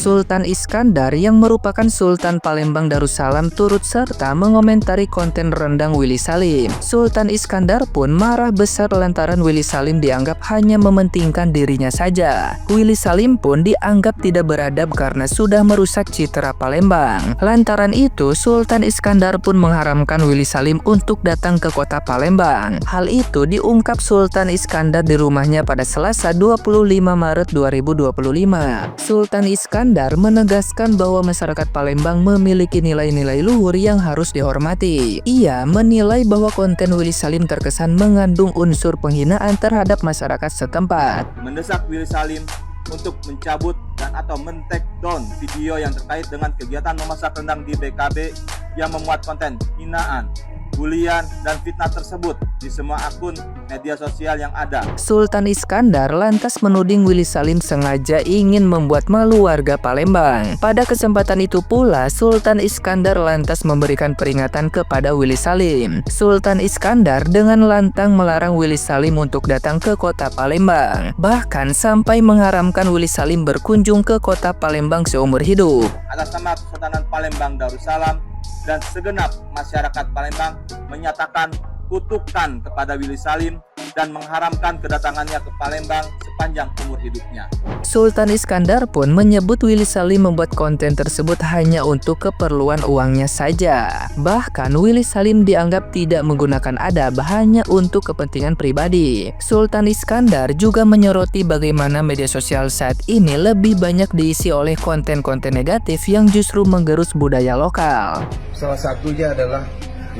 Sultan Iskandar yang merupakan Sultan Palembang Darussalam turut serta mengomentari konten rendang Willy Salim. Sultan Iskandar pun marah besar lantaran Willy Salim dianggap hanya mementingkan dirinya saja. Willy Salim pun dianggap tidak beradab karena sudah merusak citra Palembang. Lantaran itu, Sultan Iskandar pun mengharamkan Willy Salim untuk datang ke kota Palembang. Hal itu diungkap Sultan Iskandar di rumahnya pada Selasa 25 Maret 2025. Sultan Iskandar menegaskan bahwa masyarakat Palembang memiliki nilai-nilai luhur yang harus dihormati. Ia menilai bahwa konten Willy Salim terkesan mengandung unsur penghinaan terhadap masyarakat setempat. Mendesak Willy Salim untuk mencabut dan atau men-take down video yang terkait dengan kegiatan memasak rendang di BKB yang memuat konten hinaan, bulian, dan fitnah tersebut di semua akun media sosial yang ada. Sultan Iskandar lantas menuding Willy Salim sengaja ingin membuat malu warga Palembang. Pada kesempatan itu pula, Sultan Iskandar lantas memberikan peringatan kepada Willy Salim. Sultan Iskandar dengan lantang melarang Willy Salim untuk datang ke kota Palembang. Bahkan sampai mengharamkan Willy Salim berkunjung ke kota Palembang seumur hidup. Atas nama Kesultanan Palembang Darussalam dan segenap masyarakat Palembang menyatakan kutukan kepada Willy Salim dan mengharamkan kedatangannya ke Palembang sepanjang umur hidupnya. Sultan Iskandar pun menyebut Willy Salim membuat konten tersebut hanya untuk keperluan uangnya saja. Bahkan Willy Salim dianggap tidak menggunakan adab, hanya untuk kepentingan pribadi. Sultan Iskandar juga menyoroti bagaimana media sosial saat ini lebih banyak diisi oleh konten-konten negatif yang justru menggerus budaya lokal. Salah satunya adalah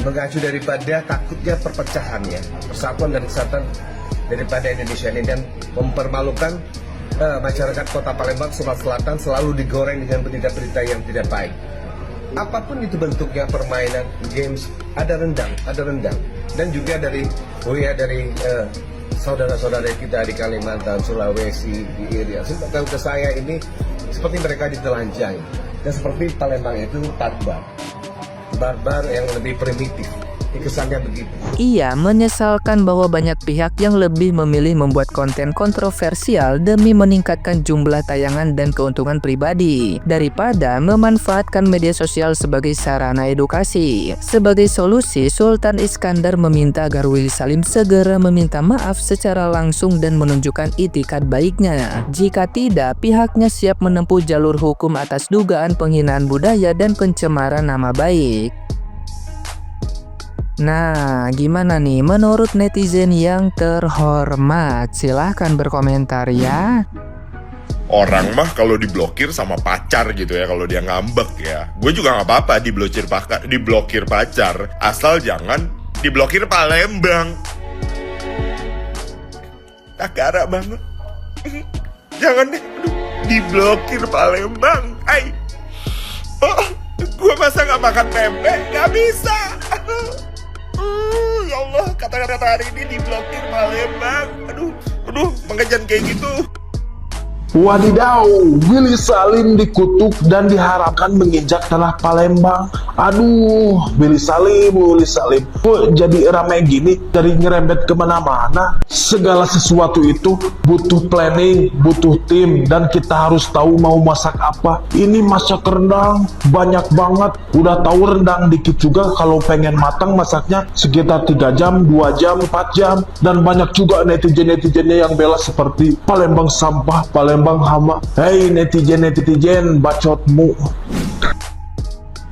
mengacu daripada takutnya perpecahannya, persatuan dan kesatuan daripada Indonesia ini, dan mempermalukan masyarakat kota Palembang Sumatera Selatan selalu digoreng dengan berita-berita yang tidak baik. Apapun itu bentuknya, permainan, games, ada rendang, dan juga dari saudara-saudara kita di Kalimantan, Sulawesi, di Irian. Tahu ke saya ini seperti mereka ditelanjangi, dan seperti Palembang itu barbar yang lebih primitif. Kesannya begitu. Ia menyesalkan bahwa banyak pihak yang lebih memilih membuat konten kontroversial demi meningkatkan jumlah tayangan dan keuntungan pribadi daripada memanfaatkan media sosial sebagai sarana edukasi. Sebagai solusi, Sultan Iskandar meminta agar Willy Salim segera meminta maaf secara langsung dan menunjukkan itikat baiknya. Jika tidak, pihaknya siap menempuh jalur hukum atas dugaan penghinaan budaya dan pencemaran nama baik. Nah, gimana nih menurut netizen yang terhormat? Silahkan berkomentar ya. Orang mah kalau diblokir sama pacar gitu ya, kalau dia ngambek ya. Gue juga nggak apa-apa diblokir pacar, asal jangan diblokir Palembang. Takara banget. Jangan deh, diblokir Palembang. Gue masa nggak makan pempek? Nggak bisa. Ya Allah, kata-kata hari ini diblokir Palembang. Aduh, pengajian kayak gitu. Wadidaw, Willy Salim dikutuk dan diharapkan menginjak tanah Palembang. Aduh, Willy Salim, kok jadi ramai gini, dari ngerembet kemana-mana. Segala sesuatu itu butuh planning, butuh tim, dan kita harus tahu mau masak apa. Ini masak rendang, banyak banget. Udah tahu rendang dikit juga, kalau pengen matang masaknya sekitar 3 jam, 2 jam, 4 jam. Dan banyak juga netizen-netizennya yang bela seperti Palembang sampah, Palembang hama. Hei netizen bacotmu.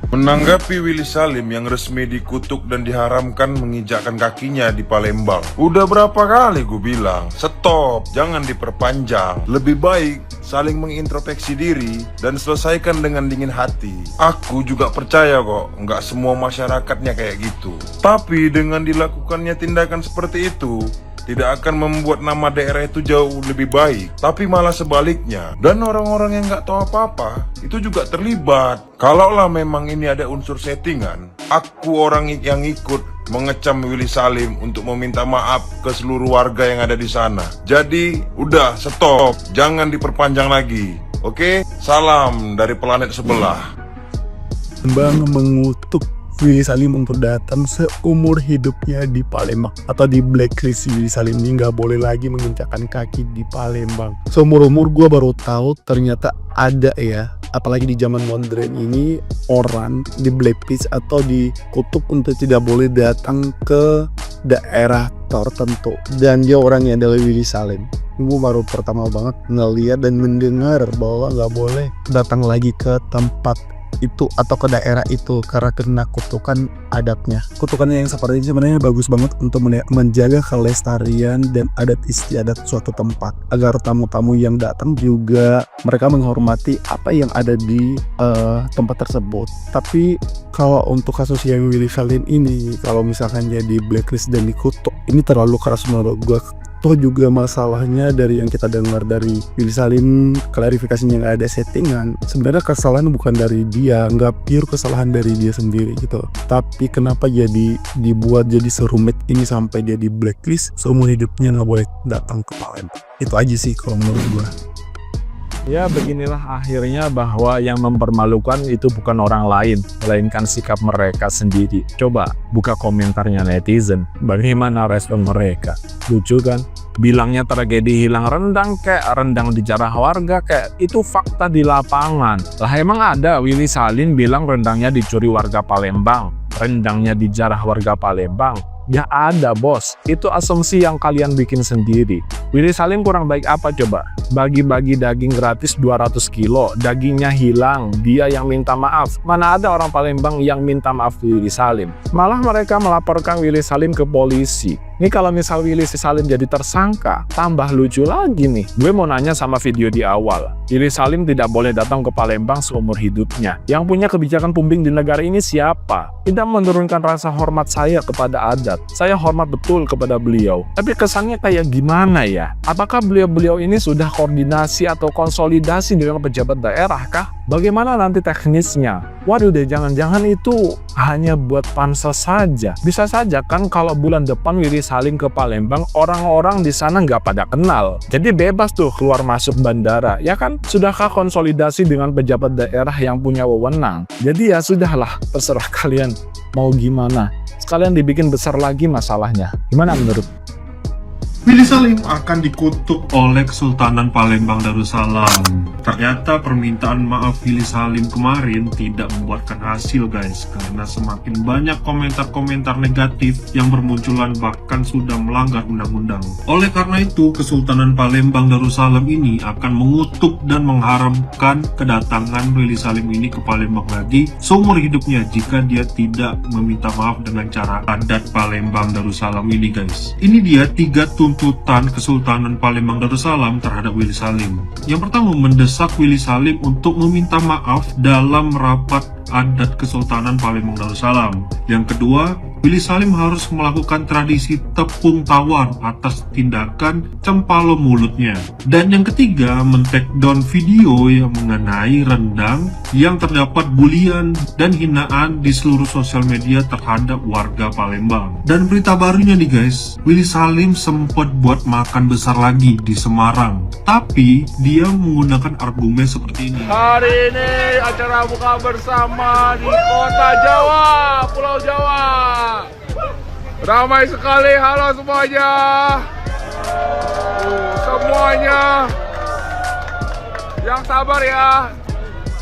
Menanggapi Willy Salim yang resmi dikutuk dan diharamkan menginjakkan kakinya di Palembang. Udah berapa kali gue bilang, stop, jangan diperpanjang. Lebih baik saling mengintrospeksi diri dan selesaikan dengan dingin hati. Aku juga percaya kok, nggak semua masyarakatnya kayak gitu. Tapi dengan dilakukannya tindakan seperti itu, tidak akan membuat nama daerah itu jauh lebih baik, tapi malah sebaliknya. Dan orang-orang yang nggak tahu apa-apa itu juga terlibat. Kalaulah memang ini ada unsur settingan, aku orang yang ikut mengecam Willy Salim untuk meminta maaf ke seluruh warga yang ada di sana. Jadi udah stop, jangan diperpanjang lagi. Oke, salam dari planet sebelah. Bang mengutuk Willy Salim untuk datang seumur hidupnya di Palembang, atau di blacklist Willy Salim ini nggak boleh lagi menginjakkan kaki di Palembang. Seumur umur gue baru tahu ternyata ada ya apalagi di zaman modern ini, orang di blacklist atau dikutuk untuk tidak boleh datang ke daerah tertentu. Dan dia orangnya adalah Willy Salim. Gue baru pertama banget ngeliat dan mendengar bahwa nggak boleh datang lagi ke tempat itu atau ke daerah itu karena kena kutukan adatnya. Kutukannya yang seperti ini sebenarnya bagus banget untuk menjaga kelestarian dan adat istiadat suatu tempat, agar tamu-tamu yang datang juga mereka menghormati apa yang ada di tempat tersebut. Tapi kalau untuk kasus yang Willy Salim ini, kalau misalkan dia di blacklist dan dikutuk, ini terlalu keras menurut gue. Toh juga masalahnya dari yang kita dengar dari Willy Salim, klarifikasinya nggak ada settingan. Sebenarnya kesalahan bukan dari dia, nggak pure kesalahan dari dia sendiri gitu. Tapi kenapa jadi dibuat jadi serumit ini sampai dia di blacklist, seumur hidupnya nggak boleh datang ke Palembang. Itu aja sih kalau menurut gua. Ya beginilah akhirnya bahwa yang mempermalukan itu bukan orang lain, melainkan sikap mereka sendiri. Coba buka komentarnya netizen, bagaimana respon mereka? Lucu kan? Bilangnya tragedi hilang rendang kayak rendang dijarah warga kayak itu fakta di lapangan. Lah emang ada Willy Salim bilang rendangnya dicuri warga Palembang, rendangnya dijarah warga Palembang? Ya ada bos, itu asumsi yang kalian bikin sendiri. Willy Salim kurang baik apa coba? Bagi-bagi daging gratis 200 kilo, dagingnya hilang, dia yang minta maaf. Mana ada orang Palembang yang minta maaf Willy Salim? Malah mereka melaporkan Willy Salim ke polisi. Ini kalau misal Willy Salim jadi tersangka, tambah lucu lagi nih. Gue mau nanya sama video di awal. Willy Salim tidak boleh datang ke Palembang seumur hidupnya. Yang punya kebijakan pumbing di negara ini siapa? Tidak menurunkan rasa hormat saya kepada adat. Saya hormat betul kepada beliau. Tapi kesannya kayak gimana ya? Apakah beliau-beliau ini sudah koordinasi atau konsolidasi dengan pejabat daerah kah? Bagaimana nanti teknisnya? Waduh deh, jangan-jangan itu hanya buat pansos saja. Bisa saja kan kalau bulan depan Willy Salim ke Palembang, orang-orang di sana nggak pada kenal. Jadi bebas tuh keluar masuk bandara, ya kan? Sudahkah konsolidasi dengan pejabat daerah yang punya wewenang? Jadi ya sudahlah, terserah kalian mau gimana. Sekalian dibikin besar lagi masalahnya. Gimana menurut? Willy Salim akan dikutuk oleh Kesultanan Palembang Darussalam. Ternyata permintaan maaf Willy Salim kemarin tidak membuahkan hasil guys, karena semakin banyak komentar-komentar negatif yang bermunculan bahkan sudah melanggar undang-undang. Oleh karena itu, Kesultanan Palembang Darussalam ini akan mengutuk dan mengharamkan kedatangan Willy Salim ini ke Palembang lagi seumur hidupnya jika dia tidak meminta maaf dengan cara adat Palembang Darussalam ini guys. Ini dia 3 tuntutan Kesultanan Palembang Darussalam terhadap Willy Salim. Yang pertama, mendesak Willy Salim untuk meminta maaf dalam rapat adat Kesultanan Palembang Darussalam. Yang kedua, Willy Salim harus melakukan tradisi tepung tawar atas tindakan cempalo mulutnya. Dan yang ketiga, men-take down video yang mengenai rendang yang terdapat bulian dan hinaan di seluruh sosial media terhadap warga Palembang. Dan berita barunya nih guys, Willy Salim sempat buat makan besar lagi di Semarang. Tapi dia menggunakan argumen seperti ini. Hari ini acara buka bersama di kota Jawa, Pulau Jawa. Ramai sekali, halo semuanya. Semuanya yang sabar ya.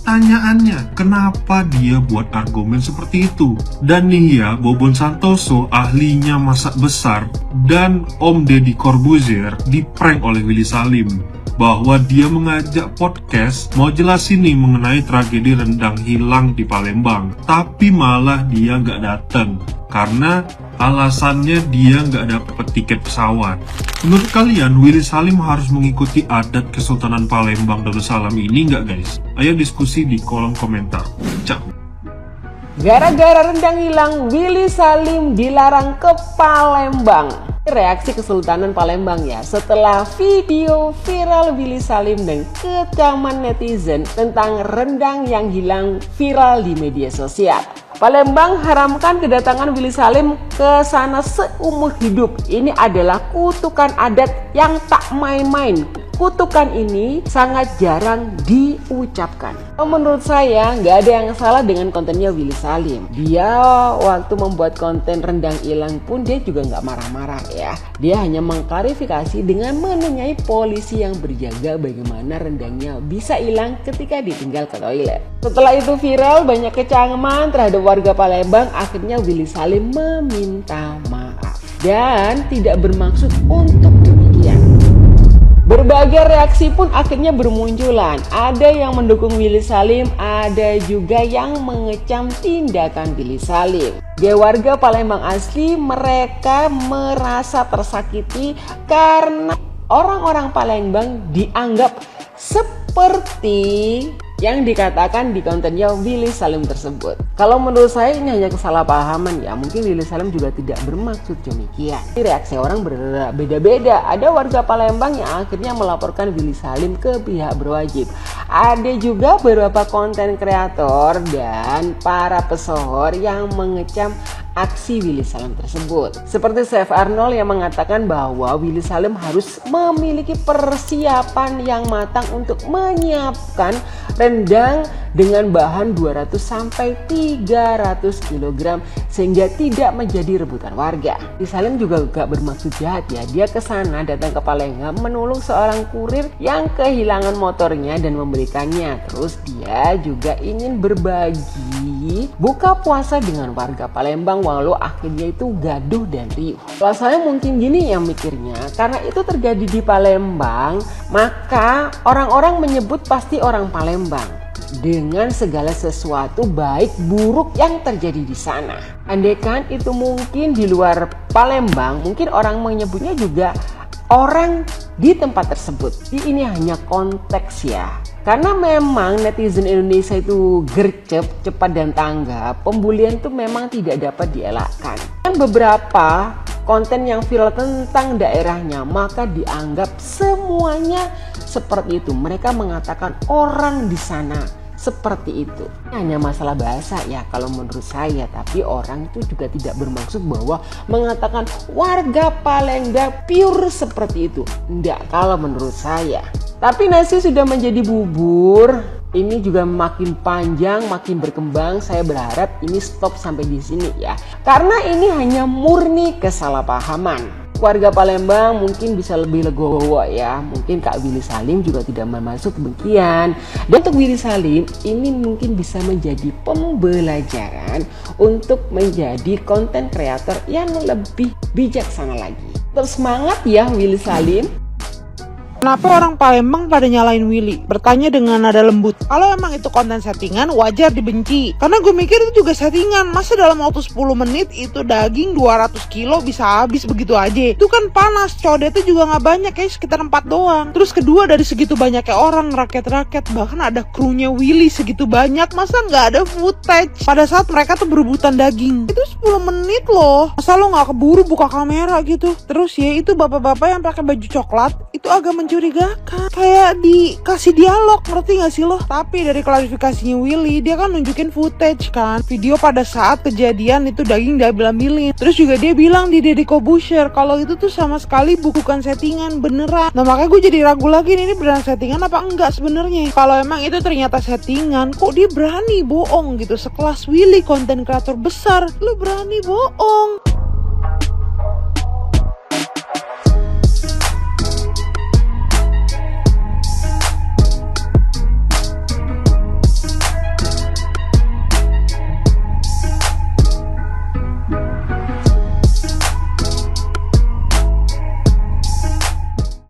Pertanyaannya, kenapa dia buat argumen seperti itu? Dan nih ya, Bobon Santoso, ahlinya masak besar, dan Om Deddy Corbuzier diprank oleh Willy Salim bahwa dia mengajak podcast mau jelasin nih mengenai tragedi rendang hilang di Palembang, tapi malah dia nggak datang karena alasannya dia nggak dapat tiket pesawat. Menurut kalian, Willy Salim harus mengikuti adat Kesultanan Palembang Darussalam ini nggak guys? Ayo diskusi di kolom komentar. Ciao. Gara-gara rendang hilang, Willy Salim dilarang ke Palembang. Reaksi Kesultanan Palembang ya setelah video viral Willy Salim dan kecaman netizen tentang rendang yang hilang viral di media sosial. Palembang haramkan kedatangan Willy Salim ke sana seumur hidup. Ini adalah kutukan adat yang tak main-main. kutukan ini sangat jarang diucapkan. Menurut saya nggak ada yang salah dengan kontennya Willy Salim. Dia waktu membuat konten rendang hilang pun dia juga nggak marah-marah ya. Dia hanya mengklarifikasi dengan menanyai polisi yang berjaga bagaimana rendangnya bisa hilang ketika ditinggal ke toilet. Setelah itu viral, banyak kecaman terhadap warga Palembang. Akhirnya Willy Salim meminta maaf dan tidak bermaksud untuk demikian. Berbagai reaksi pun akhirnya bermunculan. Ada yang mendukung Willy Salim, ada juga yang mengecam tindakan Willy Salim. Warga Palembang asli mereka merasa tersakiti karena orang-orang Palembang dianggap seperti yang dikatakan di kontennya Willy Salim tersebut. Kalau menurut saya ini hanya kesalahpahaman ya. Mungkin Willy Salim juga tidak bermaksud demikian. Reaksi orang berbeda-beda. Ada warga Palembang yang akhirnya melaporkan Willy Salim ke pihak berwajib. Ada juga beberapa konten kreator dan para pesohor yang mengecam aksi Willy Salim tersebut. Seperti Chef Arnold yang mengatakan bahwa Willy Salim harus memiliki persiapan yang matang untuk menyiapkan rendang dengan bahan 200 sampai 300 kg sehingga tidak menjadi rebutan warga. Willy Salim juga gak bermaksud jahat ya. Dia kesana datang ke Palembang menolong seorang kurir yang kehilangan motornya dan memberikannya. Terus dia juga ingin berbagi buka puasa dengan warga Palembang walau akhirnya itu gaduh dan riuh. Kalau saya mungkin gini yang mikirnya, karena itu terjadi di Palembang, maka orang-orang menyebut pasti orang Palembang dengan segala sesuatu baik buruk yang terjadi di sana. Andaikan itu mungkin di luar Palembang, mungkin orang menyebutnya juga orang di tempat tersebut. Ini hanya konteks ya. Karena memang netizen Indonesia itu gercep, cepat dan tanggap, pembulian itu memang tidak dapat dielakkan. Dan beberapa konten yang viral tentang daerahnya maka dianggap semuanya seperti itu. Mereka mengatakan orang di sana seperti itu. Ini hanya masalah bahasa ya kalau menurut saya, tapi orang itu juga tidak bermaksud bahwa mengatakan warga Palembang pure seperti itu. Enggak kalau menurut saya. Tapi nasi sudah menjadi bubur. Ini juga makin panjang, makin berkembang. Saya berharap ini stop sampai di sini ya. Karena ini hanya murni kesalahpahaman. Warga Palembang mungkin bisa lebih legowo ya. Mungkin Kak Willy Salim juga tidak bermaksud demikian. Dan untuk Willy Salim ini mungkin bisa menjadi pembelajaran untuk menjadi konten kreator yang lebih bijaksana lagi. Terus semangat ya Willy Salim. Kenapa orang Palembang pada nyalain Willy? Bertanya dengan nada lembut. Kalau emang itu konten settingan, wajar dibenci. Karena gue mikir itu juga settingan. Masa dalam waktu 10 menit itu daging 200 kilo bisa habis begitu aja? Itu kan panas. Codetnya juga gak banyak ya, sekitar 4 doang. Terus kedua, dari segitu banyaknya orang, rakyat-rakyat, bahkan ada krunya Willy segitu banyak, masa gak ada footage pada saat mereka tuh berebutan daging? Itu 10 menit loh. Masa lo gak keburu buka kamera gitu? Terus ya itu bapak-bapak yang pakai baju coklat, itu agak mencurigakan, kayak dikasih dialog, ngerti gak sih lo? Tapi dari klarifikasinya Willy, dia kan nunjukin footage kan, video pada saat kejadian itu daging diambil-ambilin. Terus juga dia bilang di Deddy Corbuzier kalau itu tuh sama sekali bukan settingan, beneran. Nah makanya gue jadi ragu lagi nih, ini beneran settingan apa enggak sebenarnya. Kalau emang itu ternyata settingan, kok dia berani bohong gitu? Sekelas Willy, konten kreator besar, lo berani bohong.